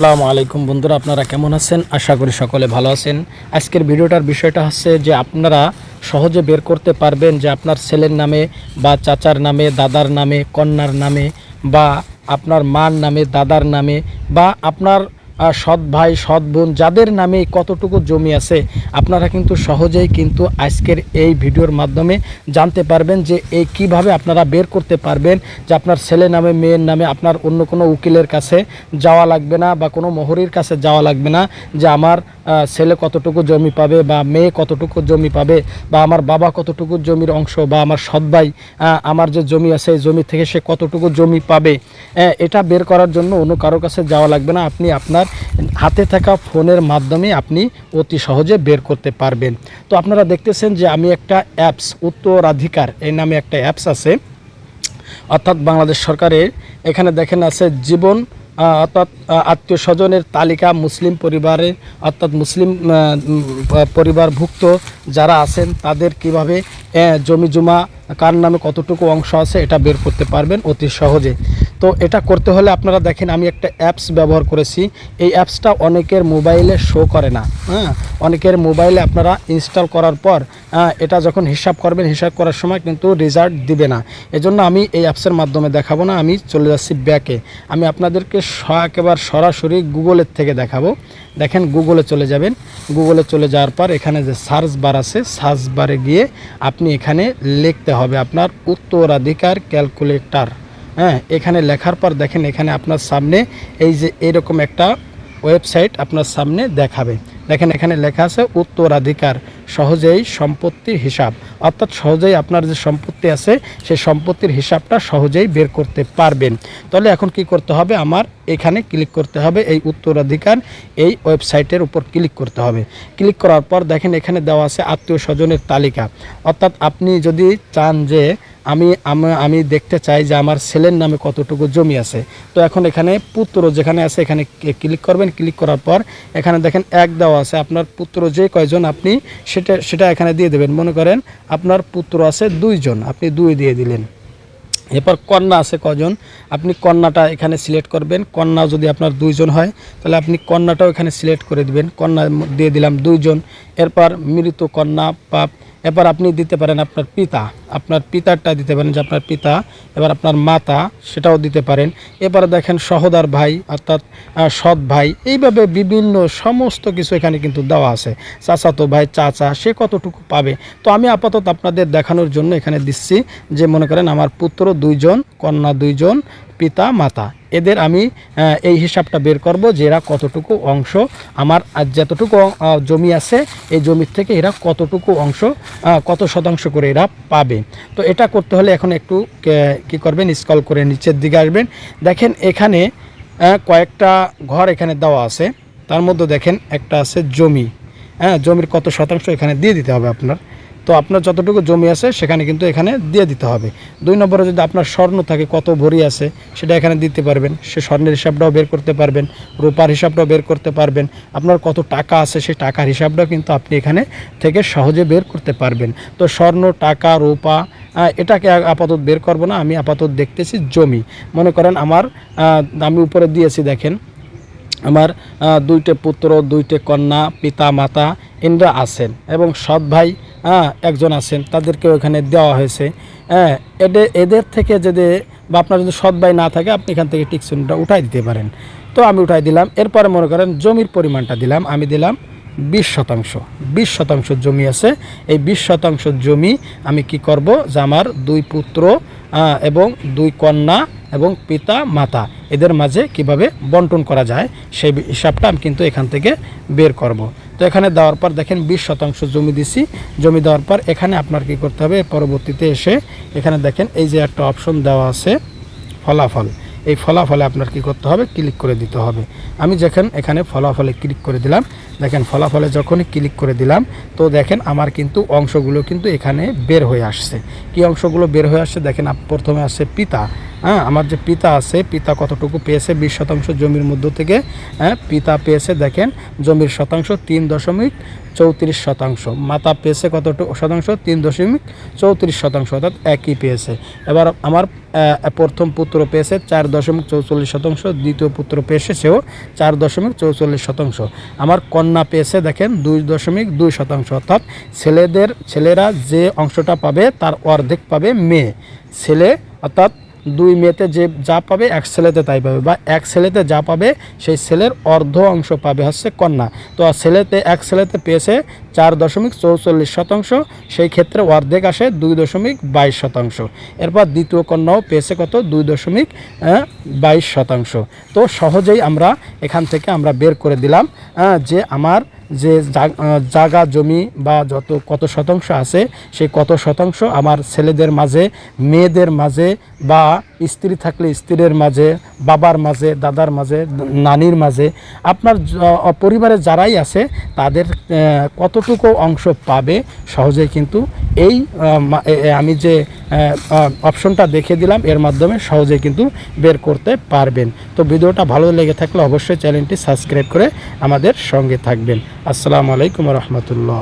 আসসালামু আলাইকুম বন্ধুরা, আপনারা কেমন আছেন? আশা করি সকলে ভালো আছেন। আজকের ভিডিওটার বিষয়টা হচ্ছে যে আপনারা সহজে বের করতে পারবেন যে আপনার ছেলের নামে বা চাচার নামে, দাদার নামে, কন্যার নামে বা আপনার মার নামে, দাদার নামে বা আপনার সৎ ভাই, সৎ বোন, যাদের নামে কতটুকু জমি আছে আপনারা কিন্তু সহজেই কিন্তু আজকের এই ভিডিওর মাধ্যমে জানতে পারবেন যে এই কিভাবে আপনারা বের করতে পারবেন যে আপনার ছেলে নামে, মেয়ের নামে আপনার অন্য কোনো উকিলের কাছে যাওয়া লাগবে না বা কোনো মোহরির কাছে যাওয়া লাগবে না যে আমার ছেলে কতটুকু জমি পাবে বা মেয়ে কতটুকু জমি পাবে বা আমার বাবা কতটুকু জমির অংশ বা আমার সৎ ভাই আমার যে জমি আছে এই জমি থেকে সে কতটুকু জমি পাবে। এটা বের করার জন্য অন্য কারোর কাছে যাওয়া লাগবে না। আপনি আপনার হাতে থাকা ফোনের মাধ্যমে আপনি অতি সহজে বের করতে পারবেন। তো আপনারা দেখতেছেন যে আমি একটা অ্যাপস, উত্তরাধিকার এই নামে একটা অ্যাপস আছে, অর্থাৎ বাংলাদেশ সরকারের। এখানে দেখেন আছে জীবন অর্থাৎ আত্মীয় স্বজনের তালিকা, মুসলিম পরিবারের অর্থাৎ মুসলিম পরিবারভুক্ত যারা আছেন তাদের কিভাবে জমি জমা কার নামে কতটুকু অংশ আছে এটা বের করতে পারবেন অতি সহজে। তো এটা করতে হলে আপনারা দেখেন আমি একটা অ্যাপস ব্যবহার করেছি। এই অ্যাপসটা অনেকের মোবাইলে শো করে না। অনেকের মোবাইলে আপনারা ইনস্টল করার পর এটা যখন হিসাব করবেন, হিসাব করার সময় কিন্তু রেজাল্ট দিবে না। এজন্য আমি এই অ্যাপসের মাধ্যমে দেখাবো না, আমি চলে যাচ্ছি ব্যাকে। আমি আপনাদেরকে একেবারে সরাসরি গুগলের থেকে দেখাবো। দেখেন গুগলে চলে যাবেন। গুগলে চলে যাওয়ার পর এখানে যে সার্চ বার আছে, সার্চ বারে গিয়ে আপনি এখানে লিখতে হবে আপনার উত্তরাধিকার ক্যালকুলেটর। এখানে লেখার পর দেখেন এখানে আপনার সামনে এই যে এরকম একটা ওয়েবসাইট আপনার সামনে দেখাবে। দেখেন এখানে লেখা আছে উত্তরাধিকার সহজেই সম্পত্তির হিসাব, অর্থাৎ সহজেই আপনার যে সম্পত্তি আছে সেই সম্পত্তির হিসাবটা সহজেই বের করতে পারবেন। তাহলে এখন কি করতে হবে, আমার এখানে ক্লিক করতে হবে, এই উত্তরাধিকার এই ওয়েবসাইটের উপর ক্লিক করতে হবে। ক্লিক করার পর দেখেন এখানে দেওয়া আছে আত্মীয় স্বজনের তালিকা, অর্থাৎ আপনি যদি চান যে আমি দেখতে চাই যে আমার ছেলের নামে কতটুকু জমি আছে, তো এখন এখানে পুত্র যেখানে আছে এখানে ক্লিক করবেন। ক্লিক করার পর এখানে দেখেন এক দেওয়া আছে, আপনার পুত্র যে কয়জন আপনি সেটা এখানে দিয়ে দেবেন। মনে করেন আপনার পুত্র আছে 2 জন, আপনি 2 দিয়ে দিলেন। এরপর কন্যা আছে কজন, আপনি কন্যাটা এখানে সিলেক্ট করবেন। কন্যা যদি আপনার 2 জন হয় তাহলে আপনি কন্যাটাও এখানে সিলেক্ট করে দিবেন। কন্যা দিয়ে দিলাম 2 জন। এরপর মৃত কন্যা পাপ। এবার আপনি দিতে পারেন আপনার পিতা, আপনার পিতারটা দিতে পারেন যে আপনার পিতা। এবার আপনার মাতা, সেটাও দিতে পারেন। এবার দেখেন সহোদর ভাই অর্থাৎ সৎ ভাই, এইভাবে বিভিন্ন সমস্ত কিছু এখানে কিন্তু দেওয়া আছে। চাচাতো ভাই, চাচা, সে কতটুকু পাবে। তো আমি আপাতত আপনাদের দেখানোর জন্য এখানে দিচ্ছি যে মনে করেন আমার পুত্র 2 জন, কন্যা 2 জন, পিতা মাতা, এদের আমি এই হিসাবটা বের করব যে এরা কতটুকু অংশ, আমার যতটুকু জমি আছে এই জমির থেকে এরা কতটুকু অংশ, কত শতাংশ করে এরা পাবে। তো এটা করতে হলে এখন একটু কি করবেন, স্ক্রল করে নিচের দিকে আসবেন। দেখেন এখানে কয়েকটা ঘর এখানে দেওয়া আছে, তার মধ্যে দেখেন একটা আছে জমি। জমির কত শতাংশ এখানে দিয়ে দিতে হবে আপনার। তো আপনার যতটুকু জমি আছে সেখানে কিন্তু এখানে দিয়ে দিতে হবে। 2 নম্বরে যদি আপনার স্বর্ণ থাকে কত ভরি আছে সেটা এখানে দিতে পারবেন, সে স্বর্ণের হিসাবটাও বের করতে পারবেন, রূপার হিসাবটাও বের করতে পারবেন। আপনার কত টাকা আছে সেই টাকার হিসাবটাও কিন্তু আপনি এখানে থেকে সহজে বের করতে পারবেন। তো স্বর্ণ, টাকা, রূপা এটাকে আপাতত বের করব না, আমি আপাতত দেখতেছি জমি। মনে করেন আমি উপরে দিয়েছি, দেখেন আমার 2টে পুত্র, 2টে কন্যা, পিতা মাতা এনরা আছেন এবং সৎ ভাই একজন আছেন, তাদেরকেও এখানে দেওয়া হয়েছে। এদের থেকে যদি বা আপনার যদি সৎ ভাই না থাকে আপনি এখান থেকে টিকচিহ্নটা উঠাই দিতে পারেন। তো আমি উঠাই দিলাম। এরপরে মনে করেন জমির পরিমাণটা দিলাম, আমি দিলাম 20 শতাংশ। 20 শতাংশ জমি আছে। এই 20 শতাংশ জমি আমি কি করব যে আমার 2 পুত্র এবং 2 কন্যা এবং পিতা মাতা এদের মাঝে কিভাবে বন্টন করা যায় সেই হিসাবটা আমি কিন্তু এখান থেকে বের করব। তো এখানে দেওয়ার পর দেখেন 20 শতাংশ জমি দিছি। জমি দেওয়ার পর এখানে আপনার কি করতে হবে, পরবর্তীতে এসে এখানে দেখেন এই যে একটা অপশন দেওয়া আছে ফলাফল, এই ফলাফলে আপনার কি করতে হবে, ক্লিক করে দিতে হবে। আমি যখন এখানে ফলাফলে ক্লিক করে দিলাম, দেখেন ফলাফলে যখনই ক্লিক করে দিলাম তো দেখেন আমার কিন্তু অংশগুলো কিন্তু এখানে বের হয়ে আসছে। কি অংশগুলো বের হয়ে আসছে দেখেন, প্রথমে আসছে পিতা, হ্যাঁ, আমার যে পিতা আছে, পিতা কতটুকু পেয়েছে 20% জমির মধ্য থেকে। হ্যাঁ, পিতা পেয়েছে দেখেন জমির শতাংশ 3.34%। মাতা পেয়েছে কতটুকু শতাংশ? 3.34%, অর্থাৎ একই পেয়েছে। এবার আমার প্রথম পুত্র পেয়েছে 4.44%, দ্বিতীয় পুত্র পেয়েছে সেও 4.44%। আমার কন্যা পেয়েছে দেখেন 2.2%, অর্থাৎ ছেলেরা যে অংশটা পাবে তার অর্ধেক পাবে মেয়ে। ছেলে অর্থাৎ 2 মেয়েতে যে যা পাবে 1 ছেলেতে তাই পাবে, বা 1 ছেলেতে যা পাবে সেই ছেলের অর্ধ অংশ পাবে হচ্ছে কন্যা। তো 1 ছেলেতে পেয়েছে 4.44%, সেই ক্ষেত্রে অর্ধেক আসে 2.22%। এরপর দ্বিতীয় কন্যাও পেয়েছে কত? 2.22%। তো সহজেই আমরা এখান থেকে আমরা বের করে দিলাম যে আমার যে জায়গা জমি বা কত শতাংশ আছে, সেই কত শতাংশ আমার ছেলেদের মাঝে, মেয়েদের মাঝে, বা স্ত্রী থাকলে স্ত্রীর মাঝে, বাবার মাঝে, দাদার মাঝে, নানির মাঝে, আপনার পরিবারে যারাই আছে তাদের কতটুকু অংশ পাবে সহজেই কিন্তু এই আমি যে অপশনটা দেখে দিলাম এর মাধ্যমে সহজেই কিন্তু বের করতে পারবেন। তো ভিডিওটা ভালো লেগে থাকলে অবশ্যই চ্যানেলটি সাবস্ক্রাইব করে আমাদের সঙ্গে থাকবেন। আসসালামু আলাইকুম রহমতুল্লাহ।